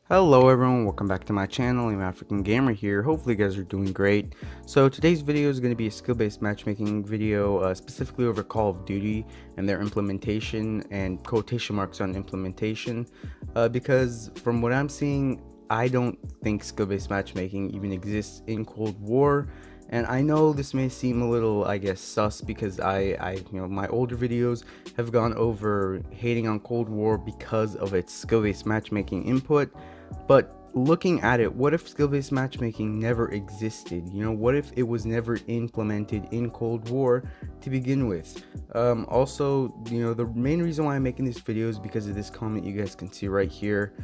Hello everyone, welcome back to my channel. I'm African Gamer here. Hopefully you guys are doing great. So today's video is going to be a skill-based matchmaking video, specifically over Call of Duty and their implementation, and quotation marks on implementation, because from what I'm seeing, I don't think skill-based matchmaking even exists in Cold War. And I know this may seem a little, I guess, sus, because my older videos have gone over hating on Cold War because of its skill-based matchmaking input. But looking at it, what if skill-based matchmaking never existed? What if it was never implemented in Cold War to begin with? Also, the main reason why I'm making this video is because of this comment you guys can see right here,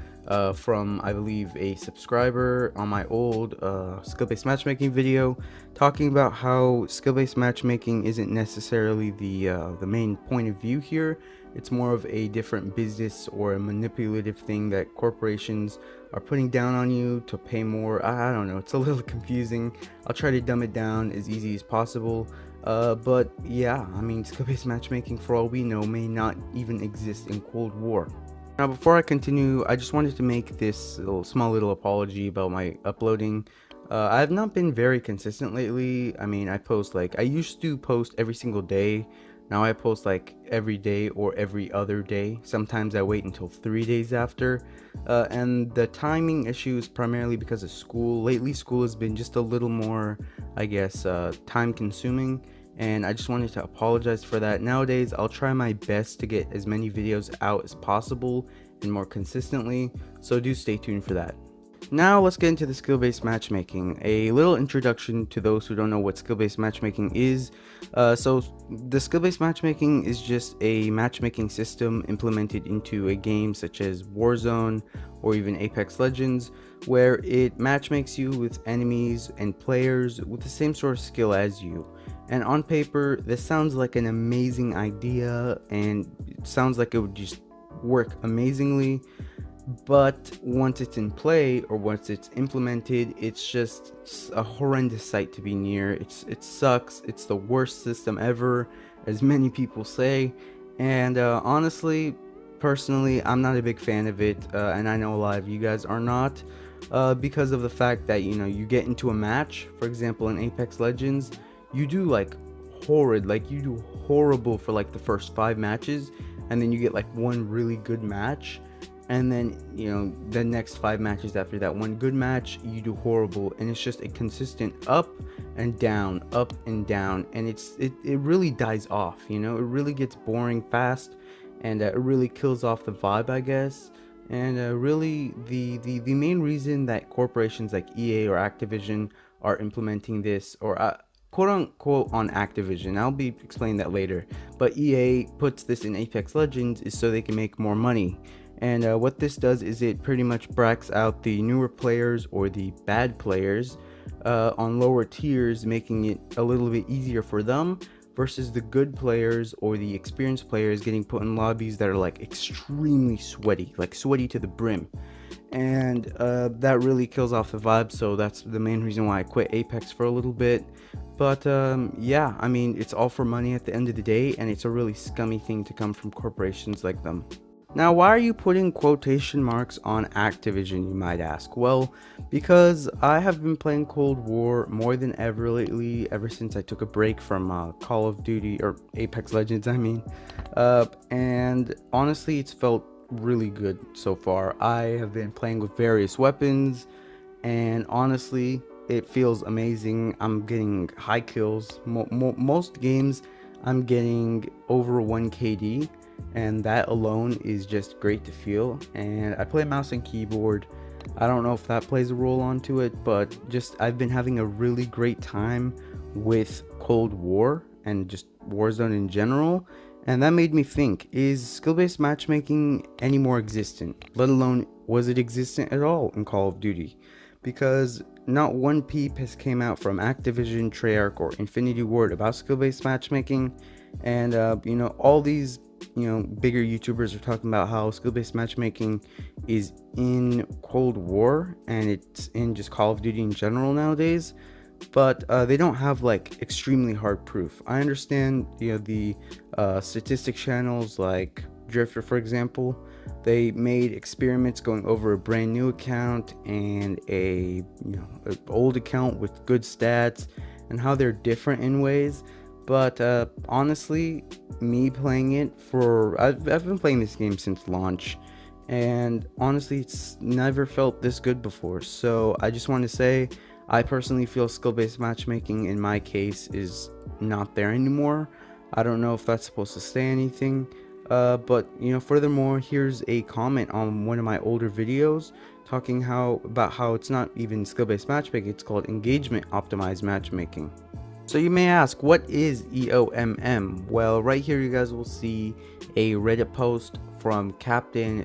from, I believe, a subscriber on my old skill-based matchmaking video, talking about how skill-based matchmaking isn't necessarily the main point of view here. It's more of a different business or a manipulative thing that corporations are putting down on you to pay more. I don't know, it's a little confusing. I'll try to dumb it down as easy as possible. But yeah, I mean, skill-based matchmaking, for all we know, may not even exist in Cold War. Now, before I continue, I just wanted to make this small little apology about my uploading. I have not been very consistent lately. I mean, I used to post every single day. Now I post like every day or every other day. Sometimes I wait until 3 days after. And the timing issue is primarily because of school. Lately, school has been just a little more, I guess, time consuming. And I just wanted to apologize for that. Nowadays, I'll try my best to get as many videos out as possible and more consistently. So do stay tuned for that. Now let's get into the skill-based matchmaking. A little introduction to those who don't know what skill-based matchmaking is. So the skill-based matchmaking is just a matchmaking system implemented into a game such as Warzone or even Apex Legends, where it matchmakes you with enemies and players with the same sort of skill as you. And on paper, this sounds like an amazing idea, and it sounds like it would just work amazingly. But once it's in play, or once it's implemented, it's just a horrendous sight to be near. It sucks. It's the worst system ever, as many people say. And honestly, personally, I'm not a big fan of it, and I know a lot of you guys are not, because of the fact that you get into a match. For example, in Apex Legends, you do like you do horrible for like the first 5 matches, and then you get like one really good match. And then the next 5 matches after that one good match, you do horrible, and it's just a consistent up and down, and it really dies off. It really gets boring fast, and it really kills off the vibe, I guess. And really the main reason that corporations like EA or Activision are implementing this, or quote unquote on Activision, I'll be explaining that later, but EA puts this in Apex Legends is so they can make more money. And what this does is it pretty much bracks out the newer players or the bad players on lower tiers, making it a little bit easier for them, versus the good players or the experienced players getting put in lobbies that are like extremely sweaty, like sweaty to the brim. And that really kills off the vibe, so that's the main reason why I quit Apex for a little bit. But yeah, I mean, it's all for money at the end of the day, and it's a really scummy thing to come from corporations like them. Now, why are you putting quotation marks on Activision, you might ask? Well, because I have been playing Cold War more than ever lately, ever since I took a break from Call of Duty, or Apex Legends, I mean. And honestly, it's felt really good so far. I have been playing with various weapons, and honestly, it feels amazing. I'm getting high kills. Most games, I'm getting over 1 KD. And that alone is just great to feel. And I play mouse and keyboard. I don't know if that plays a role onto it, but just I've been having a really great time with Cold War and just Warzone in general. And that made me think, is skill-based matchmaking any more existent? Let alone, was it existent at all in Call of Duty? Because not one peep has came out from Activision, Treyarch, or Infinity Ward about skill-based matchmaking. And all these bigger YouTubers are talking about how skill-based matchmaking is in Cold War, and it's in just Call of Duty in general nowadays, but they don't have like extremely hard proof. I understand the statistic channels like Drifter, for example. They made experiments going over a brand new account and an old account with good stats and how they're different in ways. But honestly, me playing it I've been playing this game since launch, and honestly it's never felt this good before. So I just want to say I personally feel skill-based matchmaking in my case is not there anymore. I don't know if that's supposed to say anything, but furthermore, here's a comment on one of my older videos talking about how it's not even skill-based matchmaking, it's called engagement optimized matchmaking. So you may ask, what is EOMM? Well, right here you guys will see a Reddit post from Captain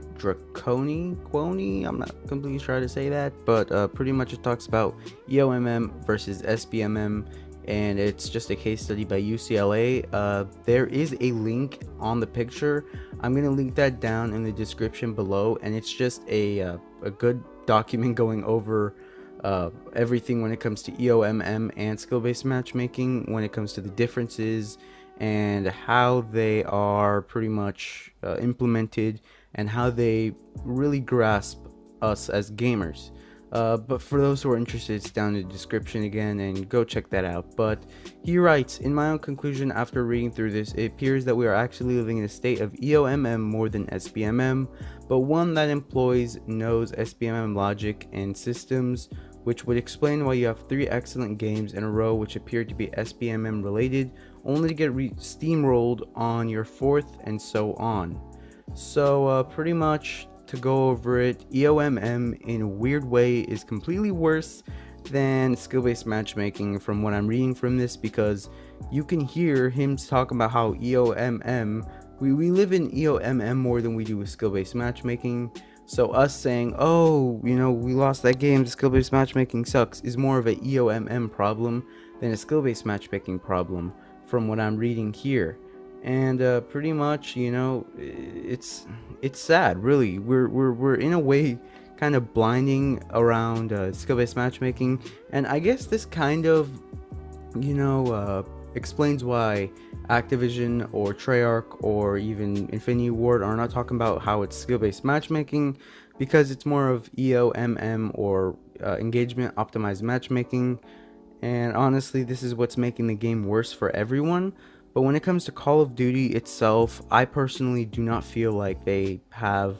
Quoni. I'm not completely sure how to say that, but pretty much it talks about EOMM versus SBMM, and it's just a case study by UCLA. There is a link on the picture. I'm gonna link that down in the description below, and it's just a good document going over everything when it comes to EOMM and skill-based matchmaking, when it comes to the differences and how they are pretty much implemented and how they really grasp us as gamers. But for those who are interested, it's down in the description again, and go check that out. But he writes, in my own conclusion after reading through this, it appears that we are actually living in a state of EOMM more than SBMM, but one that knows SBMM logic and systems, which would explain why you have 3 excellent games in a row which appear to be SBMM related, only to get steamrolled on your 4th, and so on. So pretty much to go over it, EOMM in a weird way is completely worse than skill-based matchmaking from what I'm reading from this, because you can hear him talk about how EOMM, we live in EOMM more than we do with skill-based matchmaking. So us saying, oh, we lost that game, skill-based matchmaking sucks, is more of a EOMM problem than a skill-based matchmaking problem from what I'm reading here. And pretty much, it's sad, really. We're in a way kind of blinding around skill-based matchmaking, and I guess this kind of explains why Activision or Treyarch or even Infinity Ward are not talking about how it's skill-based matchmaking, because it's more of EOMM or engagement optimized matchmaking. And honestly, this is what's making the game worse for everyone. But when it comes to Call of Duty itself, I personally do not feel like they have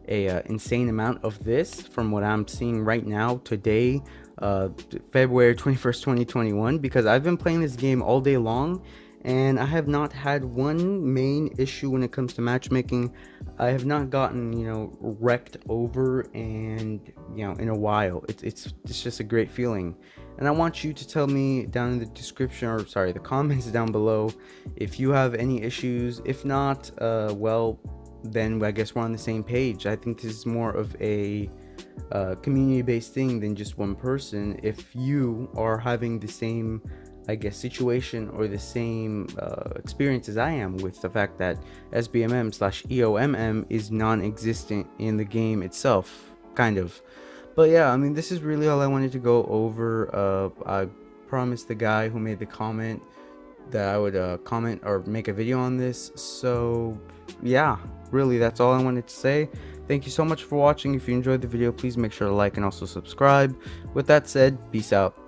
a insane amount of this from what I'm seeing right now today, February 21st 2021, because I've been playing this game all day long and I have not had one main issue when it comes to matchmaking. I have not gotten wrecked over and in a while. It's just a great feeling, and I want you to tell me down in the description, or sorry, the comments down below, if you have any issues. If not, well, then I guess we're on the same page. I think this is more of a community-based thing than just one person. If you are having the same, I guess, situation or the same experience as I am with the fact that SBMM/EOMM is non-existent in the game itself, kind of. But yeah, I mean, this is really all I wanted to go over. I promised the guy who made the comment that I would comment or make a video on this. So yeah, really, that's all I wanted to say. Thank you so much for watching. If you enjoyed the video, please make sure to like and also subscribe. With that said, peace out.